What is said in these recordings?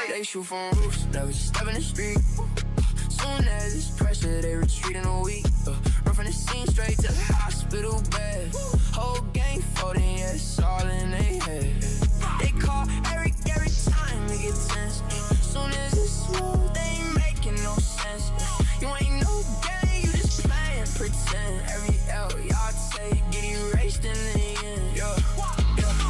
They shoot from roofs, never just step in the street. Soon as it's pressure, they retreat in a week. Run from the scene straight to the hospital bed. Whole gang folding, yeah, it's all in their head. They call Eric every time it gets tense. Soon as it's smooth, they ain't making no sense. You ain't no gang, you just playing pretend. Every L y'all take get erased in the end. Yeah.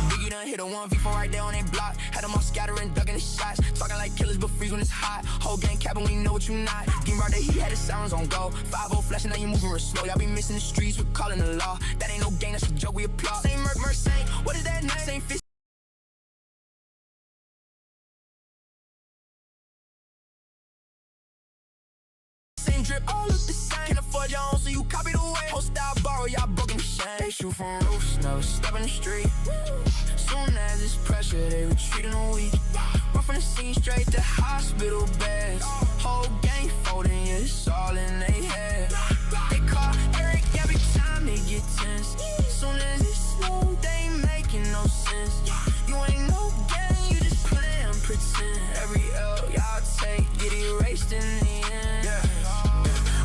Biggie done hit a 1v4 right there on they block. Had them all scattering, ducking the shots. Talking like killers, but freeze when it's hot. Whole gang capping, we know what you not. Game right there, he had his sirens on go. 5-0 flashing, now you moving real slow. Y'all be missing the streets, we're calling the law. That ain't no game, that's a joke, we applaud. Same Merc, same, what is that name? Same fish. Same drip, all look the same. Can't afford your own, so you copy the way. Whole style borrow, y'all broken shame. They shoot from roofs, never step in the street. Soon as it's pressure, they retreat in a week. Run from the scene straight to hospital beds. Whole gang folding, yeah, it's all in their head. They call Eric every time they get tense. Soon as it's smooth, they ain't making no sense. You ain't no gang, you just playing pretend. Every L y'all take get erased in the end.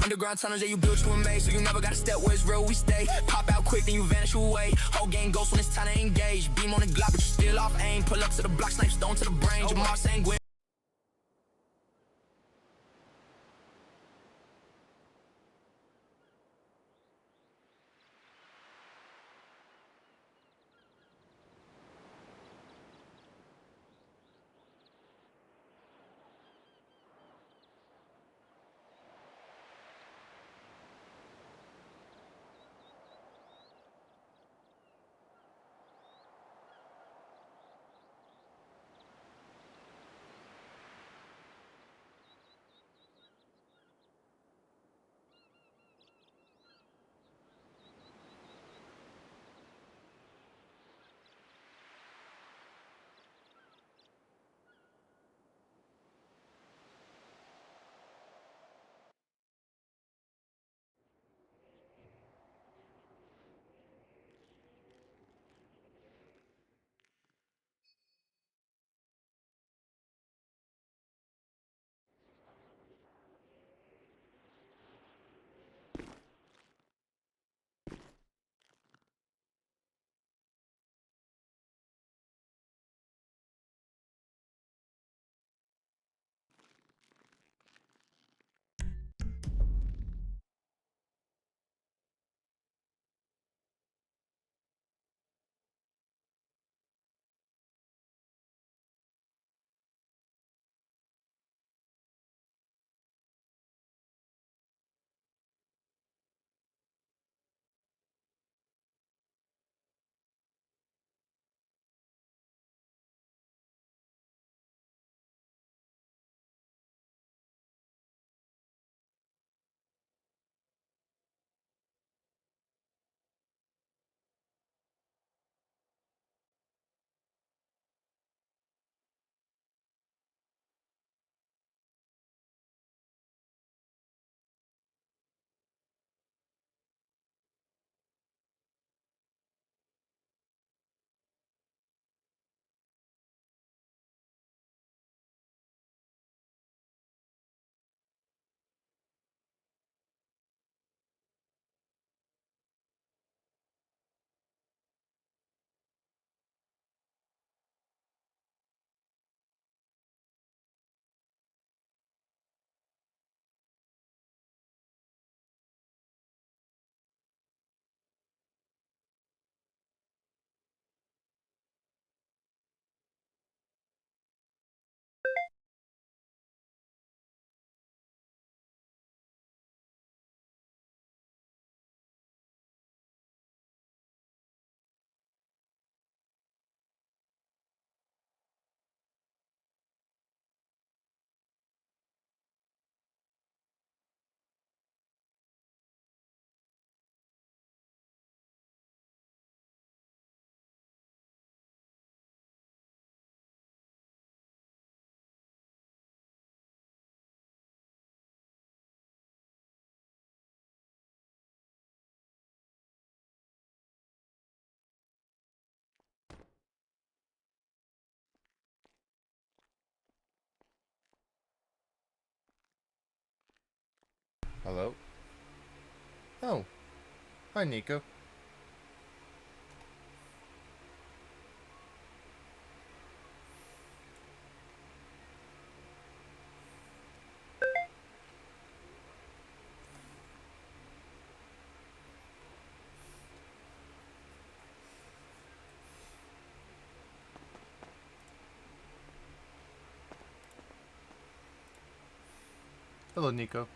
Underground tunnels, yeah, you built you a maze, so you never gotta step where it's real, we stay. Pop out quick, then you vanish away. Whole gang ghost when it's time to engage. Beam on the Glock, but you still off aim. Pull up to the block, snipe stone to the brain. Jamal sanguine. Hello? Oh. Hi, Nico. Hello, Nico.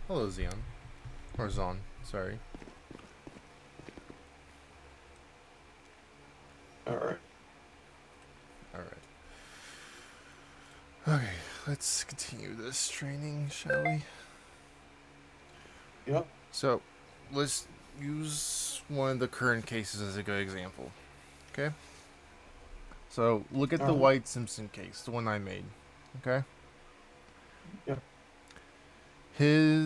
Hello, Zion. Or Zon, sorry. Alright. Alright. Okay, let's continue this training, shall we? Yep. So, let's use one of the current cases as a good example. Okay? So, look at the Alright. White Simpson case, the one I made. Okay? Yep. He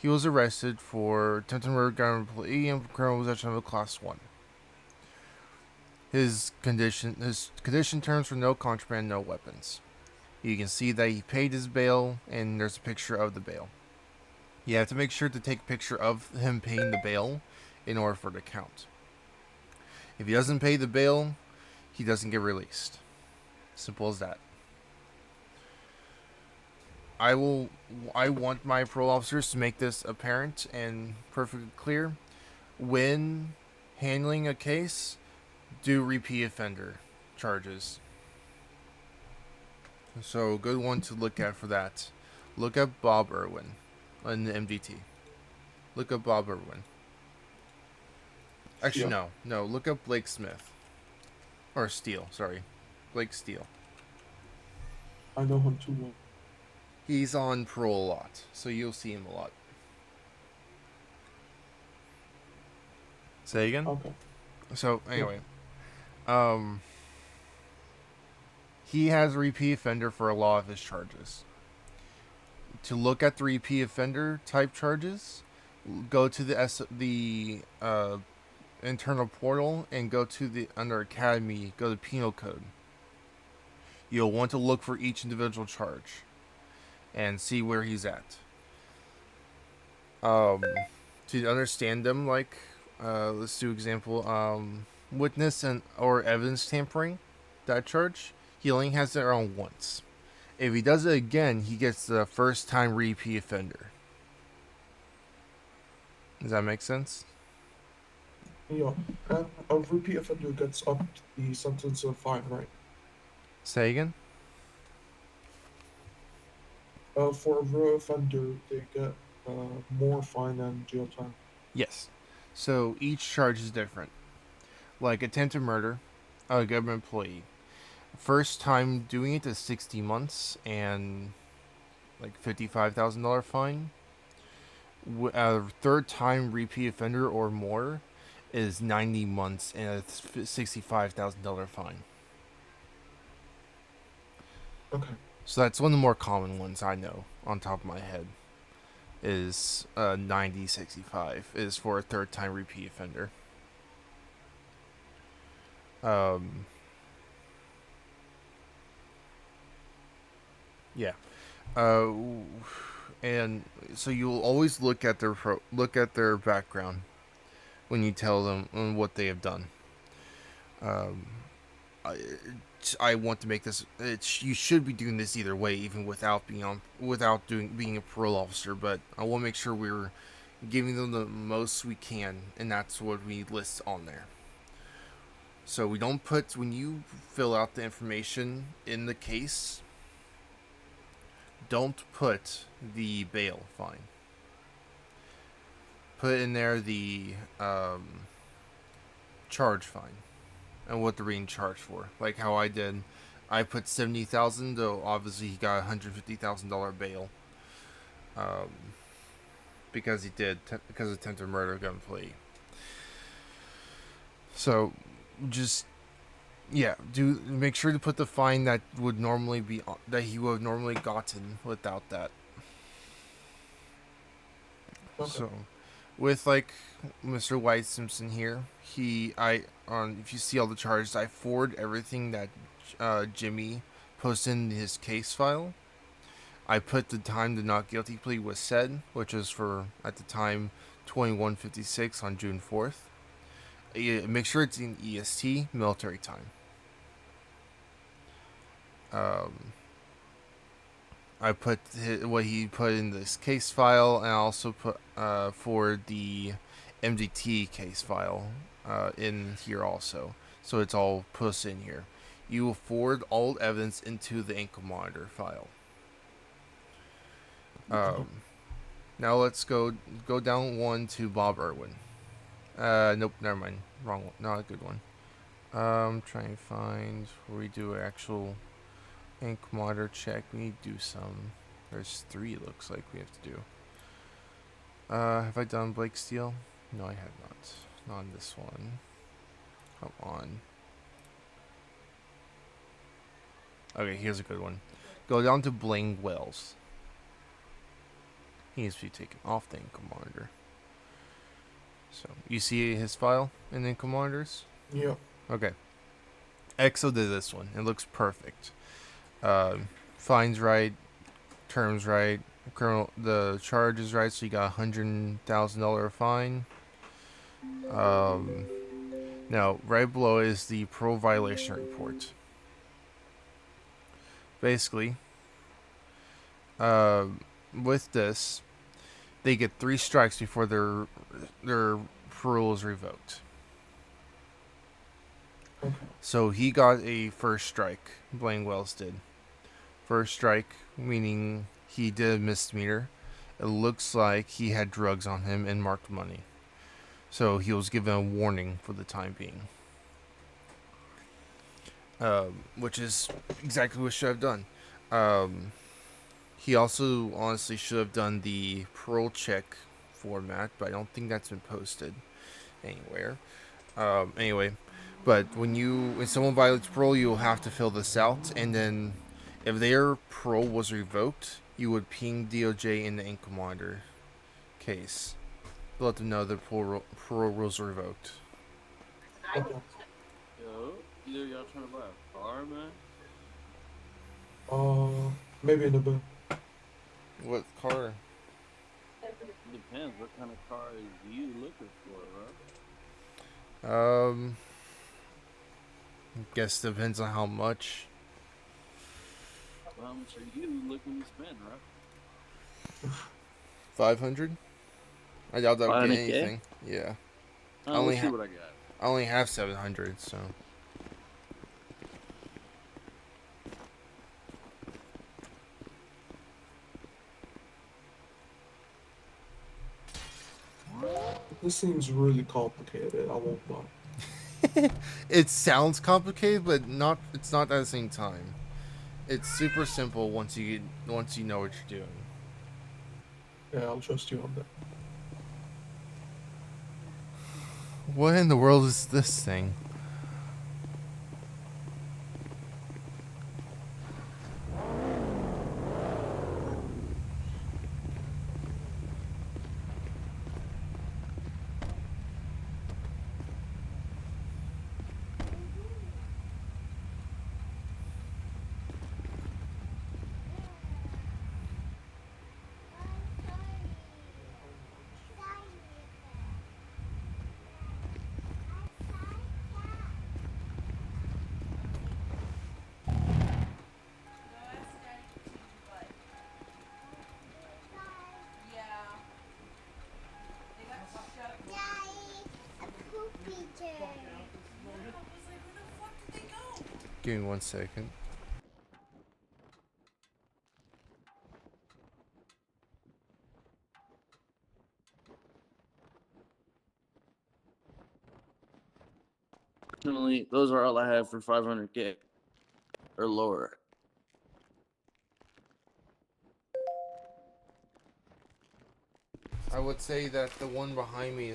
was arrested for attempted murder, government employee, and criminal possession of a class 1. His condition terms were no contraband, no weapons. You can see that he paid his bail, and there's a picture of the bail. You have to make sure to take a picture of him paying the bail in order for it to count. If he doesn't pay the bail, he doesn't get released. Simple as that. I want my parole officers to make this apparent and perfectly clear. When handling a case, do repeat offender charges. So, good one to look at for that. Look up Bob Irwin in the MDT. Look up Bob Irwin. Actually, no. Look up Blake Smith. Or Steele, sorry. Blake Steele. I know him too well. He's on parole a lot, so you'll see him a lot. Say again? Okay. So, anyway. He has a repeat offender for a lot of his charges. To look at the repeat offender type charges, go to the internal portal and go to the under Academy, go to Penal Code. You'll want to look for each individual charge and see where he's at. To understand them, like let's do example, witness and or evidence tampering, that charge, he only has it around once. If he does it again, he gets the first time repeat offender. Does that make sense? Yeah. And a repeat offender gets up the sentence of fine, right? Say again? For a real offender, they get more fine than jail time. Yes. So each charge is different. Like attempted murder, a government employee. First time doing it is 60 months and like $55,000 fine. A third time repeat offender or more is 90 months and a $65,000 fine. Okay. So that's one of the more common ones I know on top of my head. Is 90-65 is for a third time repeat offender. Yeah. And so you'll always look at their background when you tell them what they have done. I want to make this. You should be doing this either way, even without being a parole officer. But I want to make sure we're giving them the most we can, and that's what we list on there. So we don't put, when you fill out the information in the case, don't put the bail fine. Put in there the charge fine and what they're being charged for. Like how I did. I put $70,000, though obviously he got $150,000 bail. Because he did, because of attempted murder of employee. So, just, yeah, make sure to put the fine that would normally be, that he would have normally gotten without that. Okay. So, with like Mr. White Simpson here, if you see all the charges, I forward everything that Jimmy posted in his case file. I put the time the not guilty plea was said, which was for, at the time, 21:56 on June 4th. Make sure it's in EST, military time. I put what he put in this case file, and I also put for the MDT case file in here also. So it's all posted in here. You will forward all evidence into the ankle monitor file. Now let's go down one to Bob Irwin. Nope, never mind. Wrong one. Not a good one. Trying to find where we do an actual ink monitor check. We need to do some. There's 3 looks like we have to do. Have I done Blake Steele? No, I have not. Not on this one. Come on. Okay, here's a good one. Go down to Blaine Wells. He needs to be taken off the income monitor. So, you see his file in income monitors? Yeah. Okay. EXO did this one. It looks perfect. Fines right, terms right, criminal the charge is right. So you got $100,000 fine. Now right below is the parole violation report. Basically, with this, they get 3 strikes before their parole is revoked. Okay. So he got a first strike. Blaine Wells did. First strike, meaning he did a misdemeanor. It looks like he had drugs on him and marked money. So he was given a warning for the time being. Which is exactly what should have done. He also honestly should have done the parole check format, but I don't think that's been posted anywhere. Anyway, but when someone violates parole, you'll have to fill this out, and then if their parole was revoked, you would ping DOJ in the income monitor case to let them know the parole rules are revoked. Okay. Yo, either y'all trying to buy a car, man? Maybe in a bit. What car? Depends. What kind of car is you looking for, right? Guess depends on how much. Well, how much are you looking to spend, right? 500. I doubt that would get 500K? anything. Yeah, Let's see what I got. I only have 700, so. This seems really complicated. I won't lie. It sounds complicated, but not. It's not at the same time. It's super simple once you know what you're doing. Yeah, I'll trust you on that. What in the world is this thing? Give me 1 second. Fortunately, those are all I have for 500K or lower. I would say that the one behind me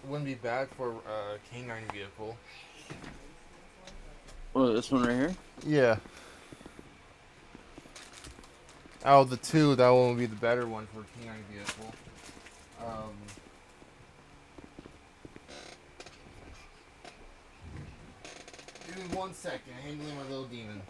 wouldn't be bad for a canine vehicle. Oh, this one right here? Yeah. Out of the 2, that one would be the better one for a canine vehicle. Give me 1 second. Handling my little demon.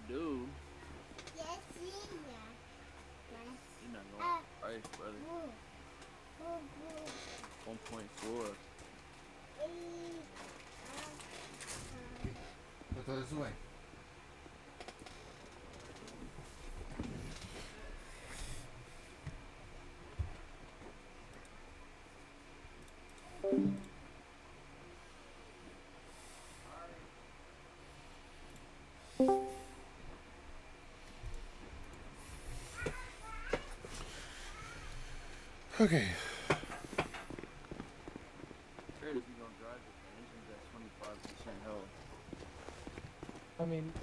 do. You're not going price, brother. 1.4. Put those away. Okay. Sure, if you're gonna drive it, the engine's at 25% health. I mean,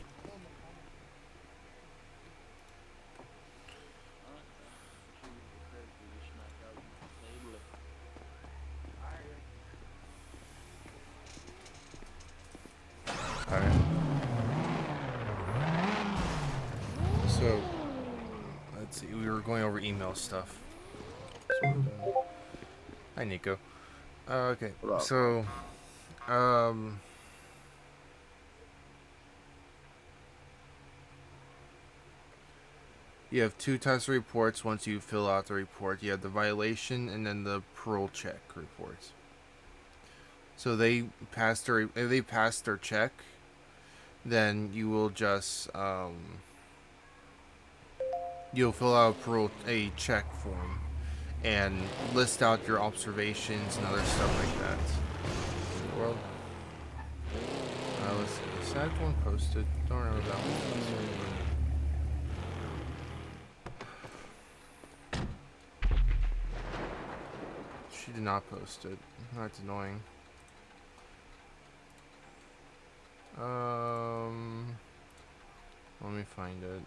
Alright, man. Make sure you get the credit for this smack out. You disable it. Alright. So, let's see. We were going over email stuff. So, Hi, Nico. Okay. What up? So, you have two types of reports once you fill out the report. You have the violation and then the parole check reports. So if they pass their check, then you will just you'll fill out a check form and list out your observations and other stuff like that. Well, let's see. The sad one posted. Don't remember that one. She did not post it. That's annoying. Let me find it.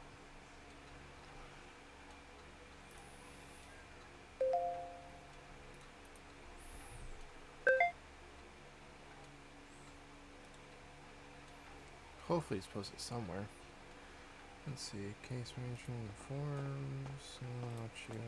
Hopefully it's posted somewhere. Let's see. Case management, the forms, Archio.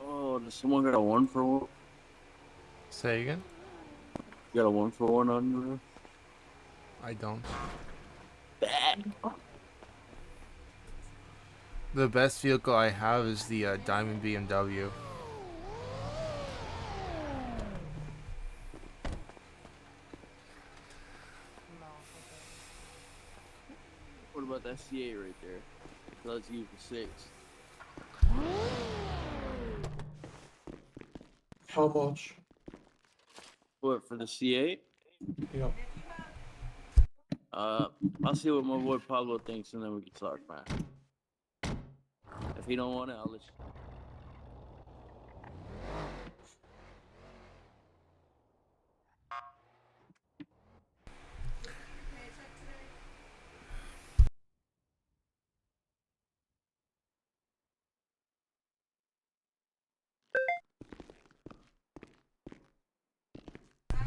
Oh, does someone got a 1-for-1? Say again? You got a 1-for-1 on you? I don't. Bad. The best vehicle I have is the Diamond BMW. What about that C8 right there? Let's use the 6. how much? What, for the C8? Yeah. I'll see what my boy Pablo thinks, and then we can talk, man. If he don't want it, I'll let you know.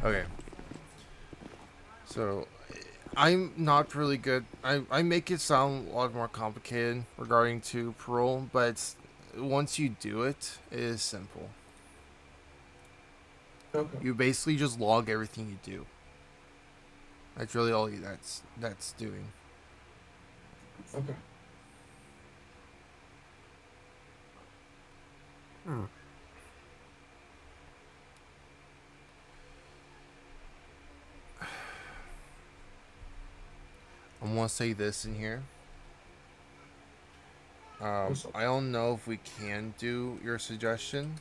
Okay. So, I'm not really good. I make it sound a lot more complicated regarding to parole, but once you do it, it is simple. Okay. You basically just log everything you do. That's really all that's doing. Okay. I'm gonna say this in here. I don't know if we can do your suggestion.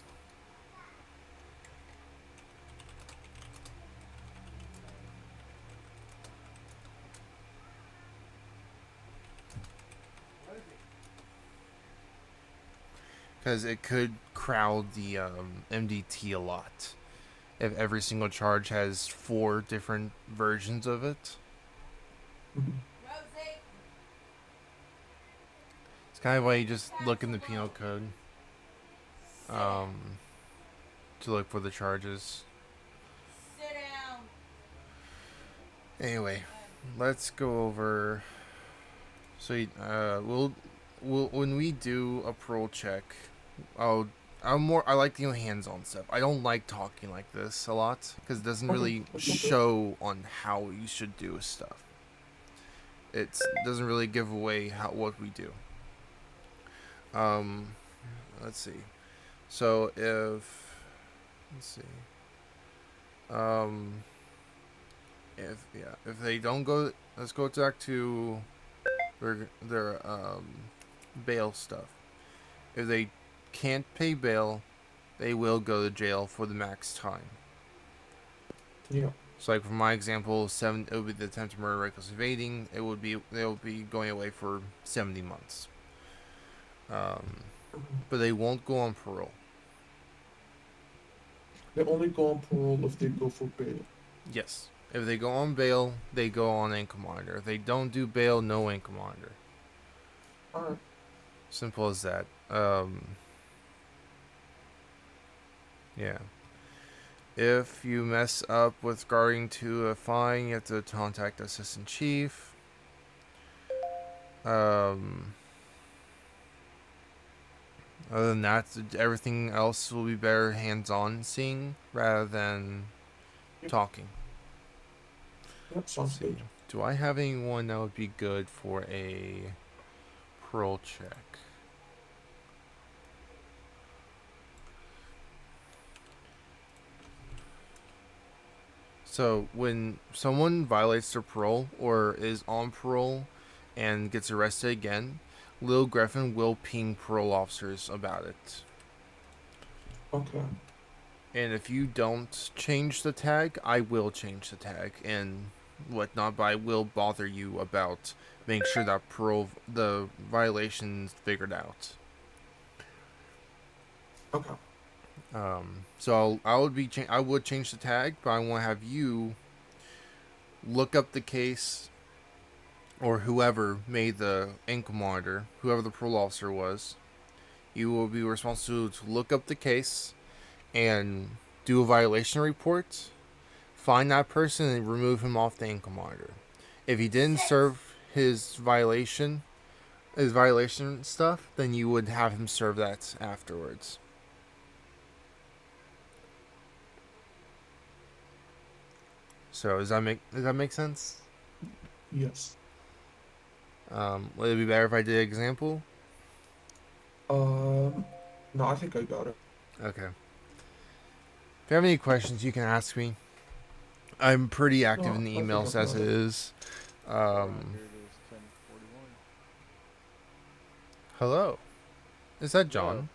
Because it could crowd the MDT a lot. If every single charge has 4 different versions of it. Mhm. It's kind of why you just look in the penal code. To look for the charges. Sit down. Anyway, let's go over. So we'll when we do a parole check, I like doing hands-on stuff. I don't like talking like this a lot because it doesn't really show on how you should do stuff. It doesn't really give away what we do. Let's see. So if they don't go, let's go back to their bail stuff. If they can't pay bail, they will go to jail for the max time. Yeah. So, like for my example, it would be the attempted murder, reckless evading. They'll be going away for 70 months. But they won't go on parole. They only go on parole if they go for bail. Yes. If they go on bail, they go on ankle monitor. If they don't do bail, no ankle monitor. Alright. Simple as that. Yeah. If you mess up with regarding to a fine, you have to contact the assistant chief. Other than that, everything else will be better hands-on seeing rather than talking. Yep, sounds good. Do I have anyone that would be good for a parole check? So when someone violates their parole or is on parole and gets arrested again, Lil Griffin will ping parole officers about it. Okay. And if you don't change the tag, I will change the tag and whatnot, but I will bother you about making sure that the violation's figured out. Okay. So I would change the tag, but I want to have you look up the case or whoever made the ankle monitor, whoever the parole officer was. You will be responsible to look up the case and do a violation report, find that person and remove him off the ankle monitor. If he didn't serve his violation stuff, then you would have him serve that afterwards. So does that make sense? Yes. Would it be better if I did an example? No, I think I got it. Okay. If you have any questions, you can ask me. I'm pretty active in the I think emails I as got it it. is. Here it is, 10:41. Hello. Is that John?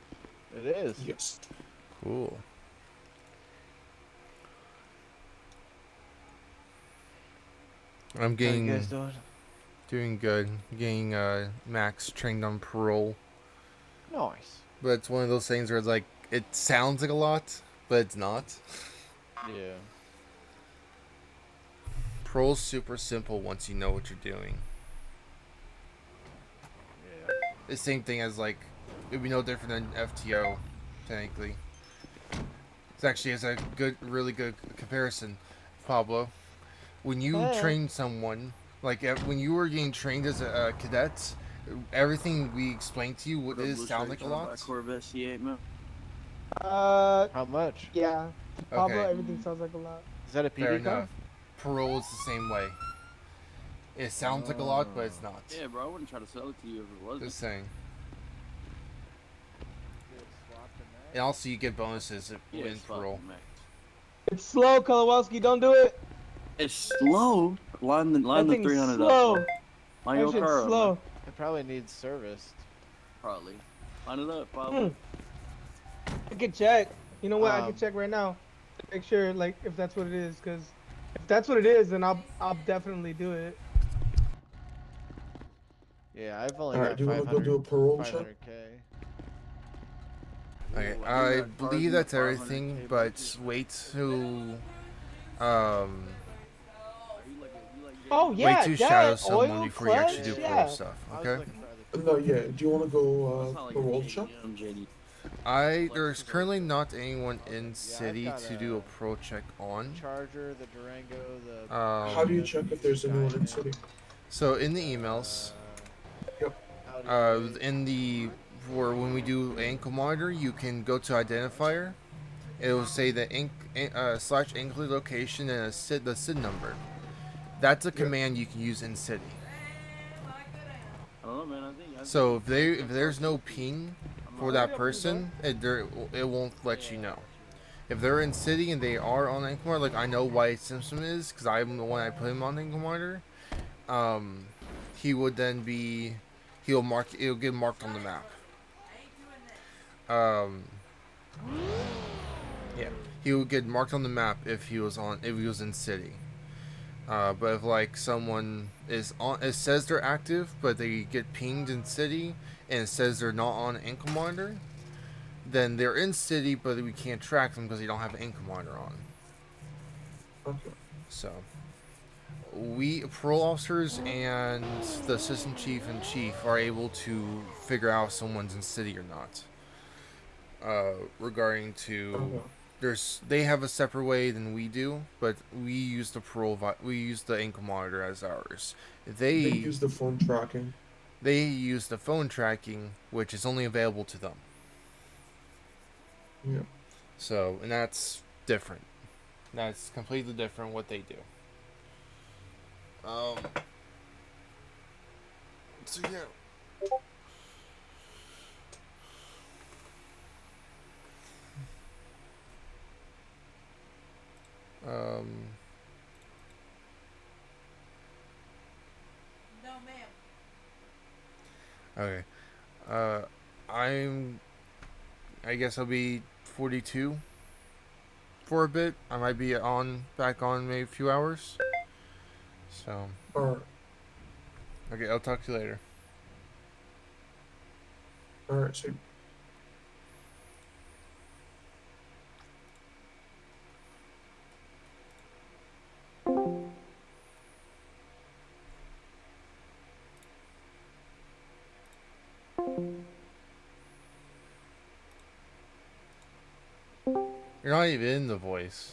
It is. Yes. Cool. I'm How you getting guys doing? good. Getting Max trained on parole, Nice. but it's one of those things where it's like it sounds like a lot, but it's not. Yeah. Parole's super simple once you know what you're doing. Yeah. The same thing as like it'd be no different than FTO, technically. It's a really good comparison, Pablo. When you train someone, like when you were getting trained as a cadet, everything we explained to you did it sound like a lot. Corvette C8, man. How much? Yeah. Pablo, Okay. everything sounds like a lot. Is that a Fair PD car? enough. Parole is the same way. It sounds like a lot, but it's not. Yeah, bro, I wouldn't try to sell it to you if it wasn't. Just saying. And also, you get bonuses if you win it's fucking parole. max. It's slow, Kowalski. Don't do it. It's slow. Line That the thing's 300 slow. up. Line That your shit's car up, slow. man. It probably needs serviced. Probably. Line it up, Pablo. I can check. You know what? I can Um, check right now. Make sure, like, if that's what it is, because if that's what it is, then I'll definitely do it. Yeah, I've only Alright, got do you want to go do a parole check? 500K. Okay, Ooh, I think that believe charging that's a 500K everything, budget. but wait to Are you like Oh Jay-Z? wait yeah, to shadow that someone oil before you actually clutch, do Yeah. pro yeah. stuff. I was Okay. looking for other No, people. yeah. Do you want to go It's not like parole you're check? JD. There's currently not anyone Okay, in yeah, I've city got to do a pro check on. Charger, the Durango, the How do you Um, check if there's anyone in city? so in the emails, Yep. Audi A8. in the for when we do ankle monitor, you can go to identifier. It will say the slash ankle location and the SID number. That's a Yep. command you can use in city. I don't know, man. I think So it's if there's no ping for Hurry that up, person, it won't let you know. If they're in city and they are on ankle monitor, like I know Wyatt Simpson is, because I'm the one I put him on ankle monitor. He would then be, it'll get marked on the map. Yeah, he would get marked on the map if he was in city. But if like someone is on, it says they're active, but they get pinged in city and it says they're not on ankle monitor, then they're in city, but we can't track them because they don't have an ankle monitor on. Okay. So, we parole officers and the assistant chief and chief are able to figure out if someone's in city or not. Regarding to, Okay. they have a separate way than we do, but we use we use the ankle monitor as ours. They use the phone tracking. They use the phone tracking, which is only available to them. Yeah. So, and that's different. That's completely different what they do. So yeah. No, ma'am. Okay. I guess I'll be 42 for a bit. I might be back on maybe a few hours. So, Alright. okay, I'll talk to you later. Alright, so You're not even in the voice.